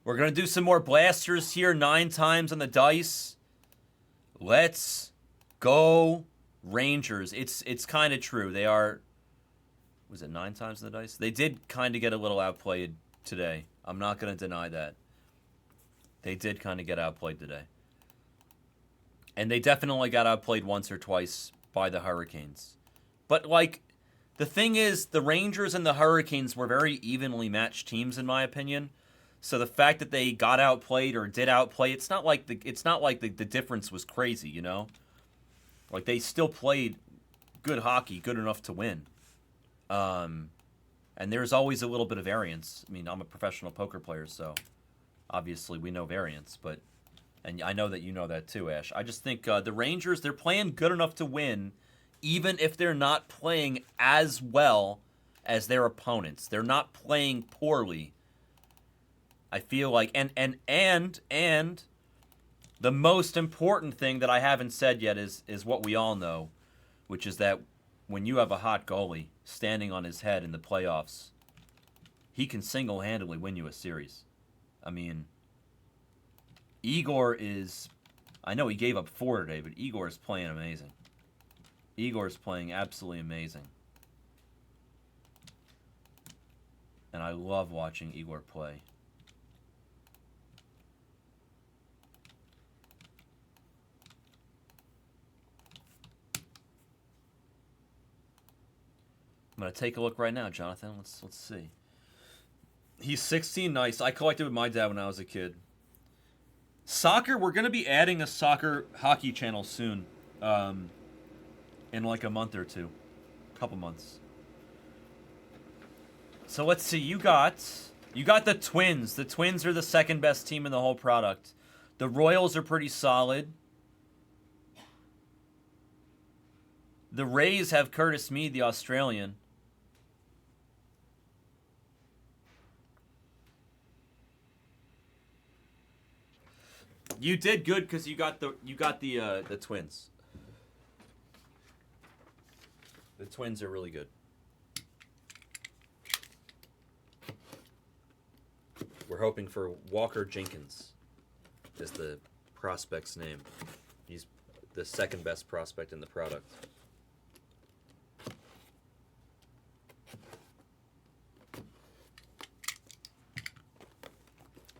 We're going to do some more blasters here. 9 times on the dice. Let's go Rangers. It's kind of true. They are... Was it 9 times on the dice? They did kind of get a little outplayed today. I'm not going to deny that. They did kind of get outplayed today. And they definitely got outplayed once or twice by the Hurricanes. But, like, the thing is, the Rangers and the Hurricanes were very evenly matched teams, in my opinion. So the fact that they got outplayed or did outplay, it's not like the difference was crazy, you know? Like, they still played good hockey, good enough to win. And there's always a little bit of variance. I mean, I'm a professional poker player, so obviously we know variance, but... And I know that you know that too, Ash. I just think the Rangers, they're playing good enough to win, even if they're not playing as well as their opponents. They're not playing poorly. I feel like, and the most important thing that I haven't said yet is what we all know, which is that when you have a hot goalie standing on his head in the playoffs, he can single-handedly win you a series. I mean, Igor is... I know he gave up 4 today, but Igor is playing amazing. Igor is playing absolutely amazing. And I love watching Igor play. I'm going to take a look right now, Jonathan. Let's see. He's 16. Nice. I collected with my dad when I was a kid. Soccer, we're going to be adding a soccer hockey channel soon. In like a month or two. A couple months. So let's see. You got the Twins. The Twins are the second best team in the whole product. The Royals are pretty solid. The Rays have Curtis Mead, the Australian. You did good because you got the Twins. The Twins are really good. We're hoping for Walker Jenkins is the prospect's name. He's the second best prospect in the product.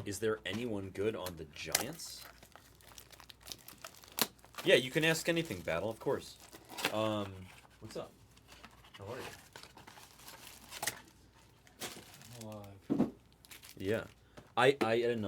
Is there anyone good on the Giants? Yeah, you can ask anything, Battle, of course. What's up? How are you? Alive. Yeah. I didn't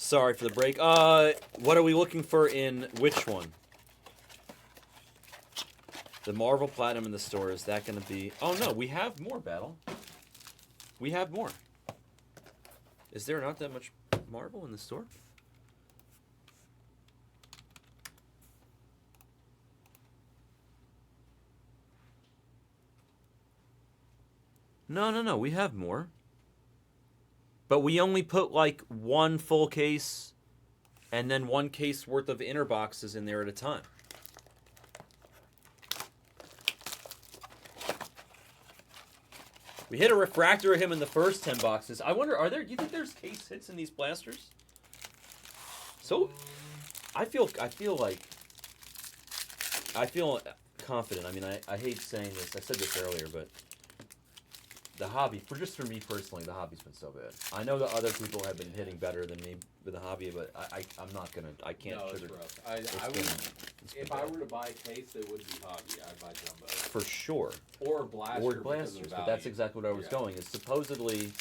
Sorry for the break. What are we looking for in which one? The Marvel Platinum in the store, is that going to be... Oh, no, we have more, Battle. We have more. Is there not that much Marvel in the store? No, we have more. But we only put, like, one full case and then one case worth of inner boxes in there at a time. We hit a refractor of him in the first 10 boxes. I wonder, do you think there's case hits in these blasters? So, I feel confident. I mean, I hate saying this. I said this earlier, but the hobby, for me personally, the hobby's been so bad. I know that other people have been hitting better than me with the hobby, but I'm not gonna. I can't. No, it's rough. If I were to buy a case, it would be hobby. I'd buy jumbo. For sure. Or blaster. Or blasters, but that's exactly what I was going. Is supposedly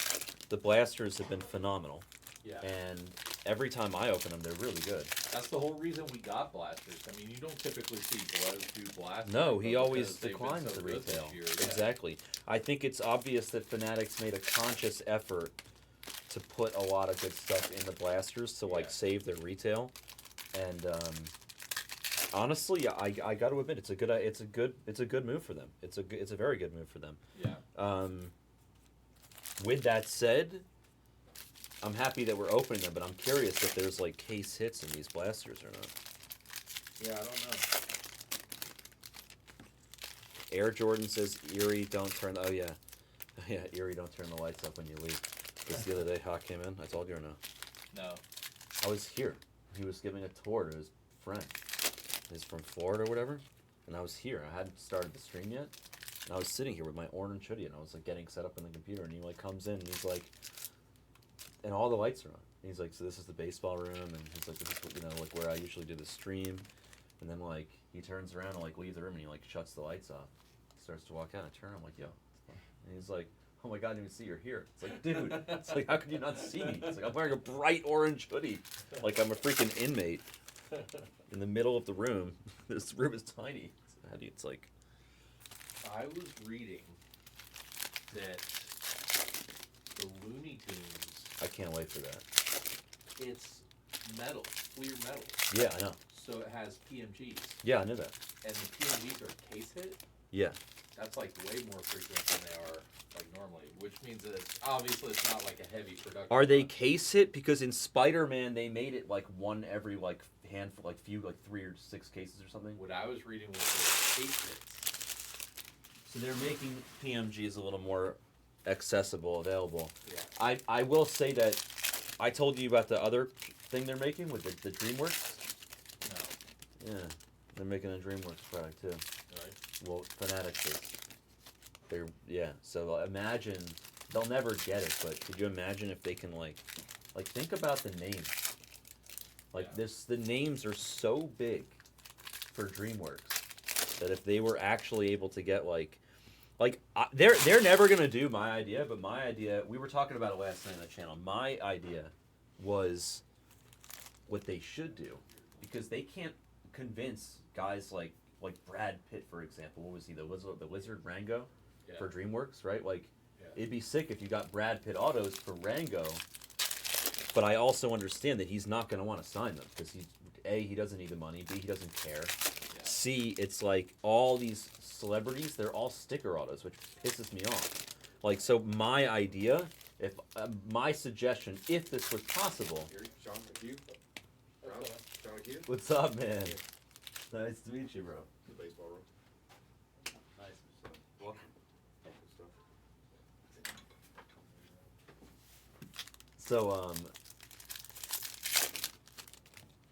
the blasters have been phenomenal. Yeah. And every time I open them, they're really good. That's the whole reason we got blasters. I mean, you don't typically see Blows do blasters. No, he always declines the retail. Yeah. Exactly. I think it's obvious that Fanatics made a conscious effort to put a lot of good stuff in the blasters to like save their retail. And honestly, I got to admit, it's a good move for them. It's a very good move for them. Yeah. With that said, I'm happy that we're opening them, but I'm curious if there's like case hits in these blasters or not. Yeah, I don't know. Air Jordan says, Erie, don't turn the... Oh, yeah. Yeah, Erie, don't turn the lights up when you leave. Because the other day, Hawk came in. I told you or no? No. I was here. He was giving a tour to his friend. He's from Florida or whatever. And I was here. I hadn't started the stream yet. And I was sitting here with my orange hoodie, and I was like getting set up on the computer, and he like comes in, and he's like... And all the lights are on. And he's like, so this is the baseball room, and he's like, this is, like where I usually do the stream. And then like he turns around and like leaves the room, and he like shuts the lights off. Starts to walk out. I turn. I'm like, yo. And he's like, oh my god, I didn't even see you're here. It's like, dude. It's like, how could you not see me? It's like I'm wearing a bright orange hoodie, like I'm a freaking inmate in the middle of the room. This room is tiny. It's like. I was reading that the Looney Tunes. I can't wait for that. It's metal, clear metal. Yeah, I know. So it has PMGs. Yeah, I knew that. And the PMGs are case hit. Yeah. That's like way more frequent than they are like normally, which means that obviously it's not like a heavy production. Are they case hit? Because in Spider-Man they made it like one every like handful, like 3 or 6 cases or something. What I was reading was the case hits. So they're making PMGs a little more accessible, available. Yeah. I will say that I told you about the other thing they're making with the DreamWorks. No. Yeah, they're making a DreamWorks product too. Right. Well, Fanatics is. So imagine they'll never get it, but could you imagine if they can like think about the names. Like the names are so big for DreamWorks that if they were actually able to get they're never gonna do my idea, but my idea, we were talking about it last night on the channel. My idea was what they should do, because they can't convince guys like Brad Pitt, for example. What was he, the Lizard Rango for DreamWorks, right? It'd be sick if you got Brad Pitt autos for Rango, but I also understand that he's not gonna want to sign them because he doesn't need the money, B, he doesn't care. C, it's like all these celebrities, they're all sticker autos, which pisses me off. So my idea, my suggestion, if this was possible. Sean McHugh. Sean McHugh. What's up, man? Nice to meet you, bro. The baseball room. Nice. Welcome.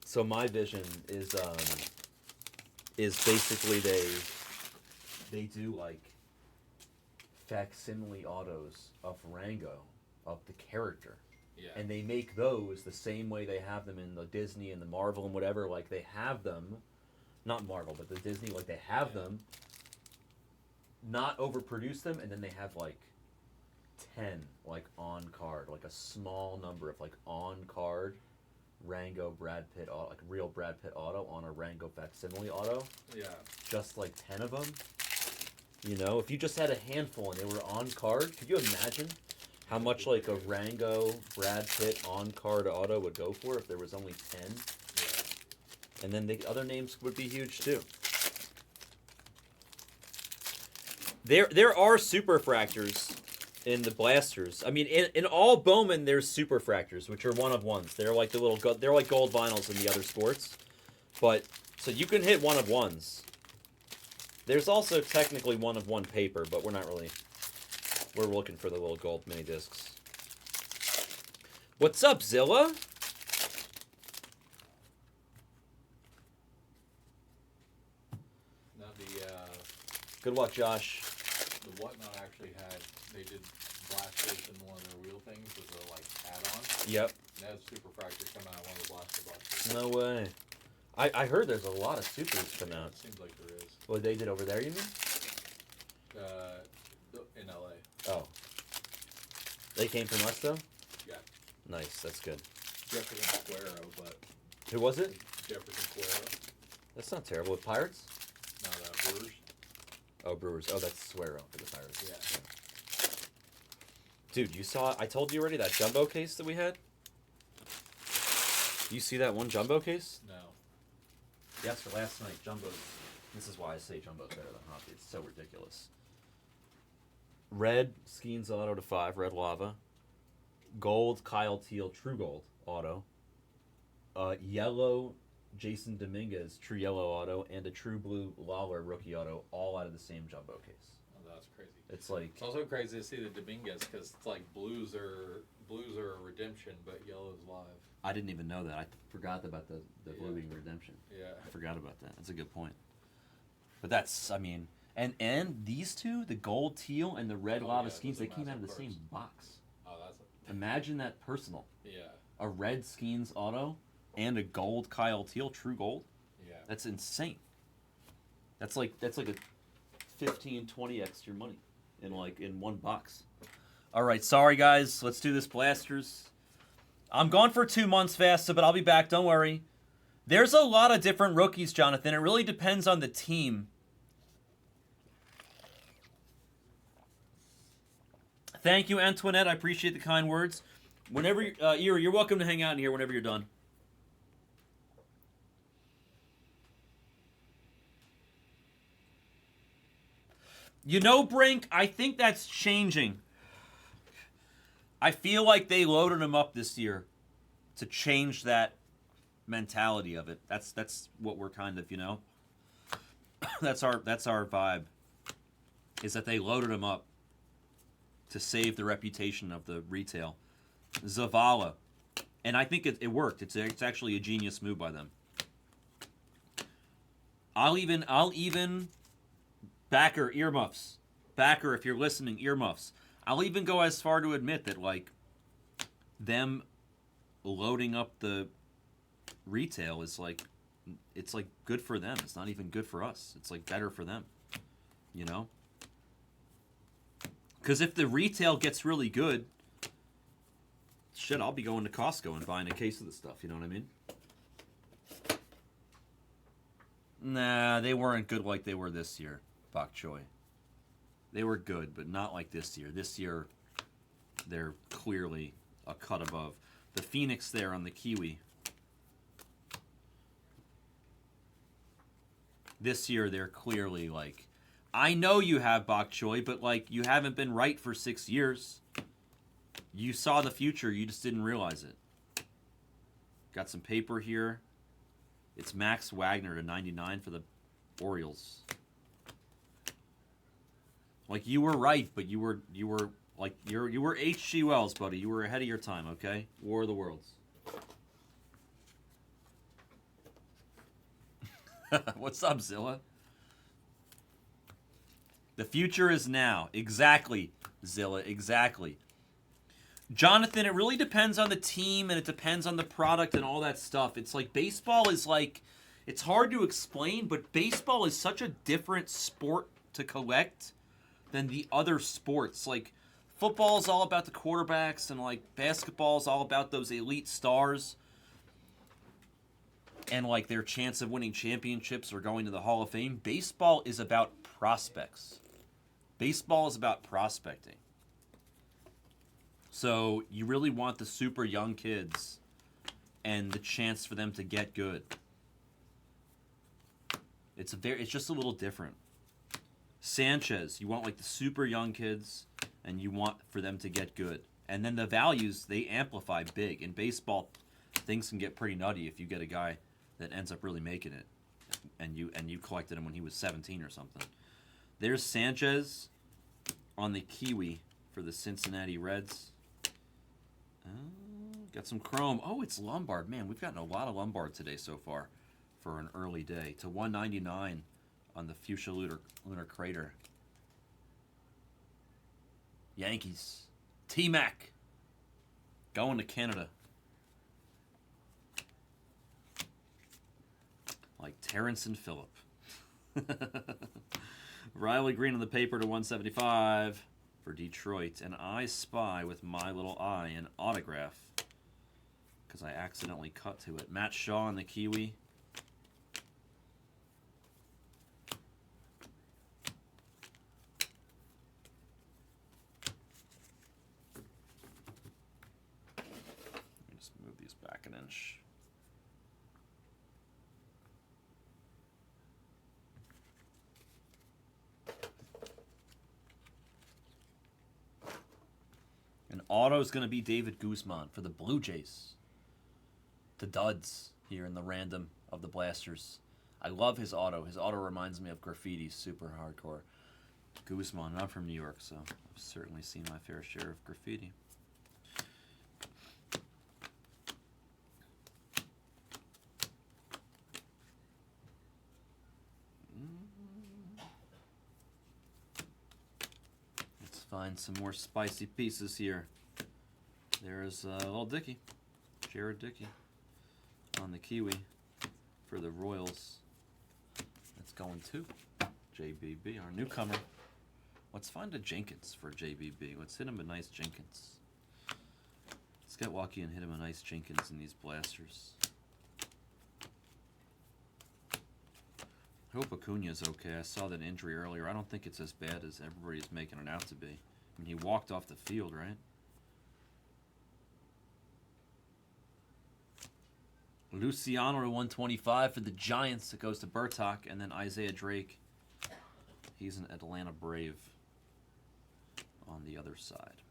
So my vision is basically they do like facsimile autos of Rango, of the character. Yeah. And they make those the same way they have them in the Disney and the Marvel and whatever. Like they have them, not Marvel, but the Disney, like they have them, not overproduce them, and then they have like 10 like on card, like a small number of like on card Rango Brad Pitt auto, like real Brad Pitt auto on a Rango facsimile auto. Yeah. Just like 10 of them. You know, if you just had a handful and they were on card, could you imagine how much like a Rango Brad Pitt on card auto would go for if there was only 10? Yeah. And then the other names would be huge too. There are superfractors in the blasters. I mean, in all Bowman, there's superfractors, which are one of ones. They're like the little they're like gold vinyls in the other sports, but so you can hit one of ones. There's also technically one of one paper, but we're not really. We're looking for the little gold mini discs. What's up, Zilla? Now Good luck, Josh. the Whatnot actually had, they did blasters in one of their wheel things as a like add-on. Yep. And that has superfractor come out of one of the blaster boxes. No way. I heard there's a lot of supers come out. It seems like there is. What they did over there, you mean? In LA. Oh. They came from us, though? Yeah. Nice, that's good. Jefferson Squareo, but Who was it? Jefferson Squareo. That's not terrible. With Pirates? No, the Brewers. Oh, Brewers. Oh, that's Suero for the Pirates. Yeah. Dude, you saw... I told you already that jumbo case that we had? You see that one jumbo case? No. Yes, for last night, jumbo. This is why I say jumbo's better than hockey. It's so ridiculous. Red Skeens auto to 5, red lava. Gold Kyle Teal True Gold auto. Yellow Jason Dominguez True Yellow auto, and a True Blue Lawler rookie auto, all out of the same jumbo case. Oh, that's crazy. It's like It's also crazy to see the Dominguez because it's like blues are a redemption, but yellow is live. I didn't even know that. I forgot about the blue Yeah. being redemption. Yeah. I forgot about that. That's a good point. But that's, I mean, and these two, the gold teal and the red Oh, lava yeah, Skeens, those they are came out of the massive same cards. box. Oh, that's Imagine that personal. yeah. A red Skeens auto and a gold Kyle Teal True Gold. Yeah. That's insane. That's like a 15, 20 extra money in one box. All right, sorry guys. Let's do this blasters. I'm gone for 2 months, Vasta, but I'll be back. Don't worry. There's a lot of different rookies, Jonathan. It really depends on the team. Thank you, Antoinette. I appreciate the kind words. Whenever you're welcome to hang out in here whenever you're done. You know, Brink, I think that's changing. I feel like they loaded him up this year to change that mentality of it. That's what we're kind of, you know. that's our vibe. Is that they loaded him up to save the reputation of the retail. Zavala. And I think it worked. It's actually a genius move by them. I'll even Backer, earmuffs. Backer, if you're listening, earmuffs. I'll even go as far to admit that, like, them loading up the retail is, like, it's, like, good for them. It's not even good for us. It's, like, better for them. You know? Because if the retail gets really good, shit, I'll be going to Costco and buying a case of the stuff. You know what I mean? Nah, they weren't good like they were this year. Bok Choy. They were good, but not like this year. This year, they're clearly a cut above. The Phoenix there on the Kiwi. This year, they're clearly like, I know you have Bok Choy, but like, you haven't been right for 6 years. You saw the future, you just didn't realize it. Got some paper here. It's Max Wagner to 99 for the Orioles. Like, you were right, but you were like you were H.G. Wells, buddy. You were ahead of your time, okay? War of the Worlds. What's up, Zilla? The future is now. Exactly, Zilla, exactly. Jonathan, it really depends on the team and it depends on the product and all that stuff. It's like baseball is like, it's hard to explain, but baseball is such a different sport to collect than the other sports. Like, football is all about the quarterbacks and like basketball is all about those elite stars. and like their chance of winning championships or going to the Hall of Fame. Baseball is about prospects. Baseball is about prospecting. So you really want the super young kids and the chance for them to get good. It's just a little different. Sanchez, you want like the super young kids and you want for them to get good. And then the values, they amplify big. In baseball, things can get pretty nutty if you get a guy that ends up really making it and you collected him when he was 17 or something. There's Sanchez on the Kiwi for the Cincinnati Reds. Got some chrome. Oh, it's Lombard. Man, we've gotten a lot of Lombard today so far for an early day. To 199 on the Fuchsia Lunar Crater. Yankees. T-Mac. Going to Canada. Like Terrence and Phillip. Riley Green on the paper to 175 for Detroit. And I Spy with my little eye an autograph because I accidentally cut to it. Matt Shaw on the Kiwi. Let me just move these back an inch. And auto is going to be David Guzman for the Blue Jays. The duds here in the random of the Blasters. I love his auto. His auto reminds me of graffiti, super hardcore. Guzman, and I'm from New York, so I've certainly seen my fair share of graffiti. Let's find some more spicy pieces here. There's little Dickey, Jared Dickey, on the Kiwi for the Royals. That's going to JBB, our newcomer. Let's find a Jenkins for JBB. Let's hit him a nice Jenkins. Let's get lucky and hit him a nice Jenkins in these blasters. I hope Acuna's okay. I saw that injury earlier. I don't think it's as bad as everybody's making it out to be. I mean, he walked off the field, right? Luciano to 125 for the Giants. It goes to Bertok, and then Isaiah Drake. He's an Atlanta Brave on the other side.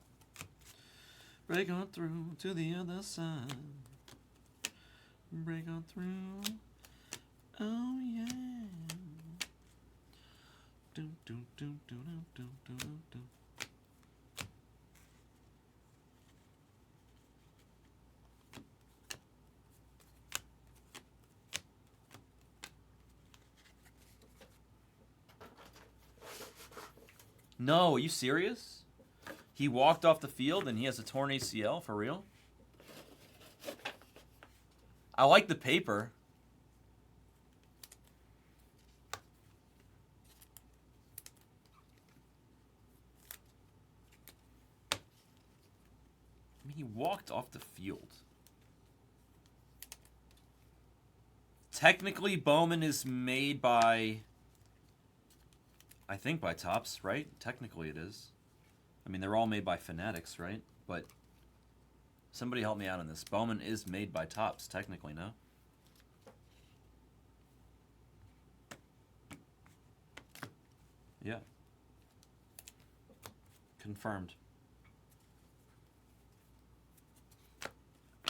Break on through to the other side. Break on through. Oh yeah. Do do do do do do do do. No, are you serious? He walked off the field and he has a torn ACL? For real? I like the paper. I mean, he walked off the field. Technically, Bowman is made by... I think by Topps, right? Technically it is. I mean, they're all made by Fanatics, right? But somebody help me out on this. Bowman is made by Topps, technically, no? Yeah. Confirmed.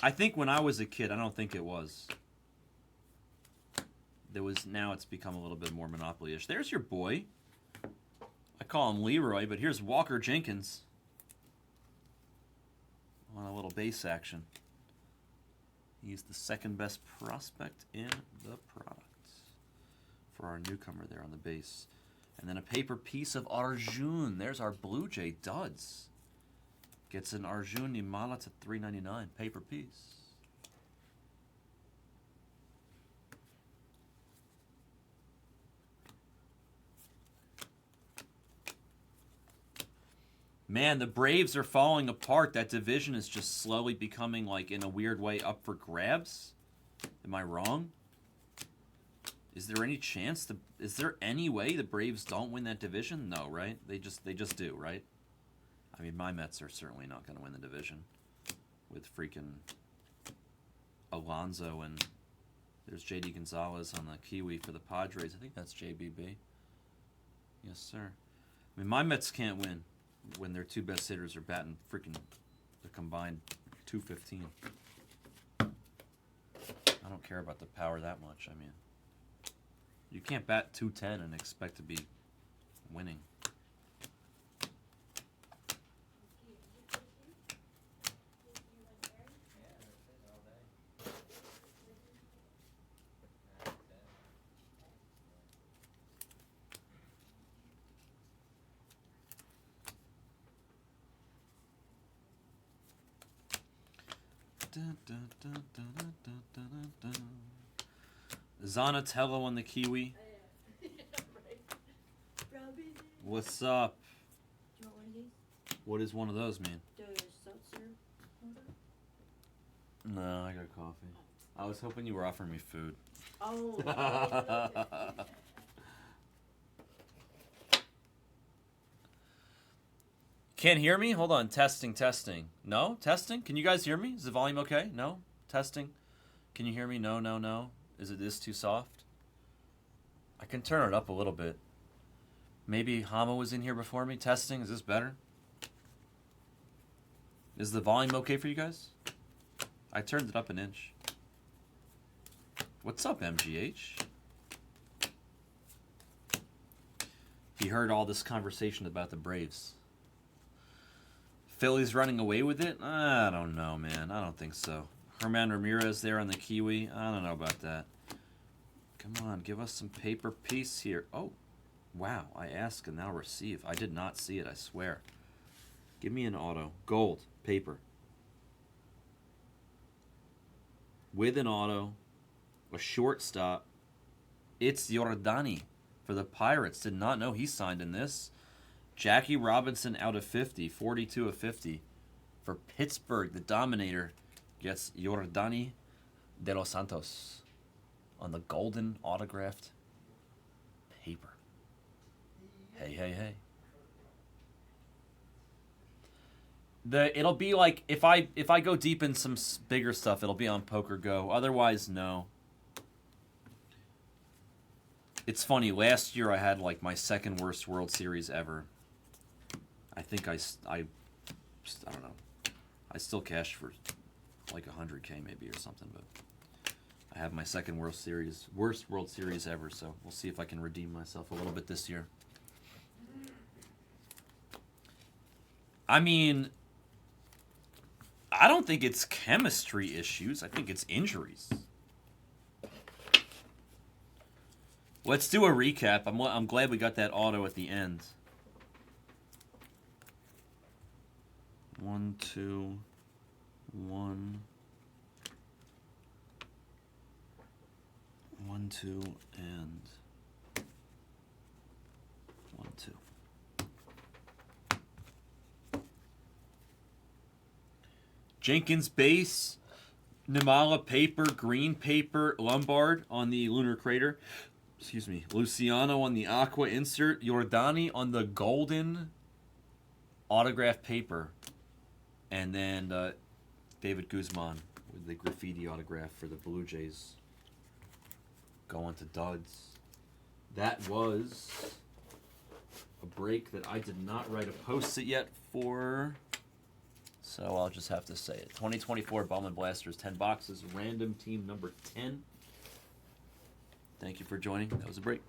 I think when I was a kid, I don't think it was. Now it's become a little bit more Monopoly-ish. There's your boy. I call him Leroy, but here's Walker Jenkins on a little base action. He's the second best prospect in the product for our newcomer there on the base. And then a paper piece of Arjun. There's our Blue Jay duds. Gets an Arjun Nimala to $3.99. Paper piece. Man, the Braves are falling apart. That division is just slowly becoming, like, in a weird way, up for grabs. Am I wrong? Is there any chance is there any way the Braves don't win that division? No, right? They just do, right? I mean, my Mets are certainly not going to win the division with freaking Alonso, and there's JD Gonzalez on the Kiwi for the Padres. I think that's JBB. Yes, sir. I mean, my Mets can't win when their two best hitters are batting freaking the combined 215. I don't care about the power that much. I mean, you can't bat 210 and expect to be winning. Zonatello on the Kiwi. What's up? Do you want one of these? What does one of those mean? The seltzer holder? No, I got coffee. I was hoping you were offering me food. Oh. Can't hear me? Hold on. Testing, testing. No? Testing? Can you guys hear me? Is the volume okay? No? Testing? Can you hear me? No, no, no. Is it this too soft? I can turn it up a little bit. Maybe Hama was in here before me. Testing. Is this better? Is the volume okay for you guys? I turned it up an inch. What's up, MGH? He heard all this conversation about the Braves. Phillies running away with it? I don't know, man. I don't think so. Herman Ramirez there on the Kiwi. I don't know about that. Come on, give us some paper peace here. Oh, wow. I ask and now receive. I did not see it, I swear. Give me an auto. Gold. Paper. With an auto. A shortstop. It's Yordani for the Pirates. Did not know he signed in this. Jackie Robinson out of 50. 42 of 50. For Pittsburgh, the Dominator gets Yordani de los Santos on the golden autographed paper. Hey, hey, hey. It'll be like if I go deep in some bigger stuff, it'll be on Poker Go. Otherwise, no. It's funny. Last year I had like my second worst World Series ever. I think I don't know. I still cashed for like $100K maybe or something, but I have my second worst World Series ever. So we'll see if I can redeem myself a little bit this year. I mean, I don't think it's chemistry issues. I think it's injuries. Let's do a recap. I'm glad we got that auto at the end. 1, 2, 1. 1, 2, and 1, 2. Jenkins base, Nimala paper, green paper, Lombard on the Lunar Crater. Excuse me. Luciano on the Aqua insert. Yordani on the golden autograph paper. And then David Guzman with the graffiti autograph for the Blue Jays. Going to duds. That was a break that I did not write a post-it yet for. So I'll just have to say it. 2024 Bowman Blasters, 10 boxes, random team number 10. Thank you for joining. That was a break.